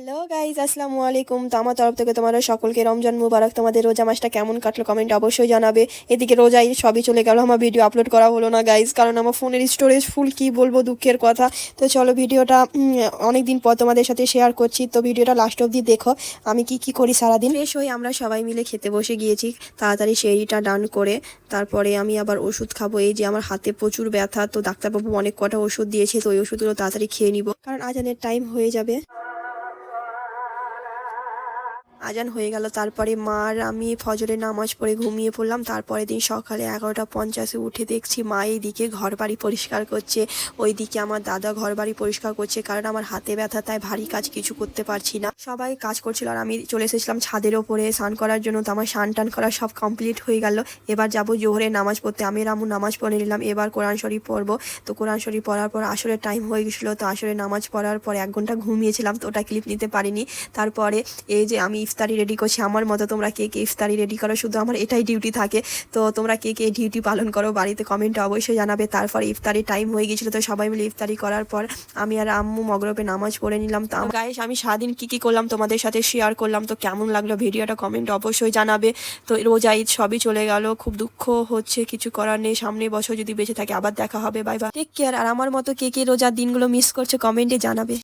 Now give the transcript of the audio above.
Hello guys, আসসালামু আলাইকুম। তো আমার তরফ থেকে তোমাদের সকলকে রমজান মুবারক। তোমাদের রোজা মাসটা কেমন কাটলো কমেন্ট অবশ্যই জানাবে। এদিকে রোজা ঈদ সবই চলে গেল, আমার ভিডিও আপলোড করা হলো না গাইজ, কারণ আমার ফোনের স্টোরেজ ফুল, কি বলবো, দুঃখের কথা। তো চলো ভিডিওটা অনেক দিন পর তোমাদের সাথে শেয়ার করছি। তো ভিডিওটা লাস্ট অবধি দেখো আমি কি কি করি সারাদিন। ফ্রেশ হয়ে আমরা সবাই মিলে খেতে বসে গিয়েছি তাড়াতাড়ি সেহরিটা ডান করে। তারপরে আমি আবার ওষুধ খাবো। এই যে আমার হাতে প্রচুর ব্যথা, তো ডাক্তারবাবু অনেক কটা ওষুধ দিয়েছে, তো ওই ওষুধগুলো তাড়াতাড়ি খেয়ে নিব, কারণ আজানের টাইম হয়ে যাবে। আজান হয়ে গেল, তারপরে মার আমি ফজরের নামাজ পড়ে ঘুমিয়ে পড়লাম। তারপরে দিন সকালে 11টা 50-এ উঠে দেখছি মা এইদিকে ঘর বাড়ি পরিষ্কার করছে, ওইদিকে আমার দাদা ঘর বাড়ি পরিষ্কার করছে, কারণ আমার হাতে ব্যথা, তাই ভারী কাজ কিছু করতে পারছি না। সবাই কাজ করছিল আর আমি চলে এসেছিলাম ছাদের ওপরে স্নান করার জন্য। তো আমার স্নান টান করা সব কমপ্লিট হয়ে গেল। এবার যাব জোহরের নামাজ পড়তে। আমি রামু নামাজ পড়ে নিলাম, এবার কোরআন শরীফ পড়বো। তো কোরআন শরীফ পড়ার পর আসরের টাইম হয়ে গেছিলো, তো আসরের নামাজ পড়ার পর 1 ঘন্টা ঘুমিয়েছিলাম, তো ওটা ক্লিপ নিতে পারিনি। তারপরে এই যে আমি ইফতারি রেডি করছি। আমার মতো তোমরা কে কে ইফতারি রেডি করো? শুধু আমার এটাই ডিউটি থাকে। তো তোমরা কে কে ডিউটি পালন করো বাড়িতে কমেন্টে অবশ্যই জানাবে। তারপরে ইফতারি টাইম হয়ে গেছিলো, তো সবাই মিলে ইফতারি করার পর আমি আর আম্মু মগরবে নামাজ পড়ে নিলাম। তো গাইস, আমি সারাদিন কি কি করলাম তোমাদের সাথে শেয়ার করলাম। তো কেমন লাগলো ভিডিওটা কমেন্ট অবশ্যই জানাবে। তো রোজা ঈদ সবই চলে গেল, খুব দুঃখ হচ্ছে, কিছু করার নেই। সামনে বছর যদি বেঁচে থাকে আবার দেখা হবে। Bye bye, take care. আর আমার মতো কে কে রোজার দিনগুলো মিস করছে কমেন্টে জানাবে।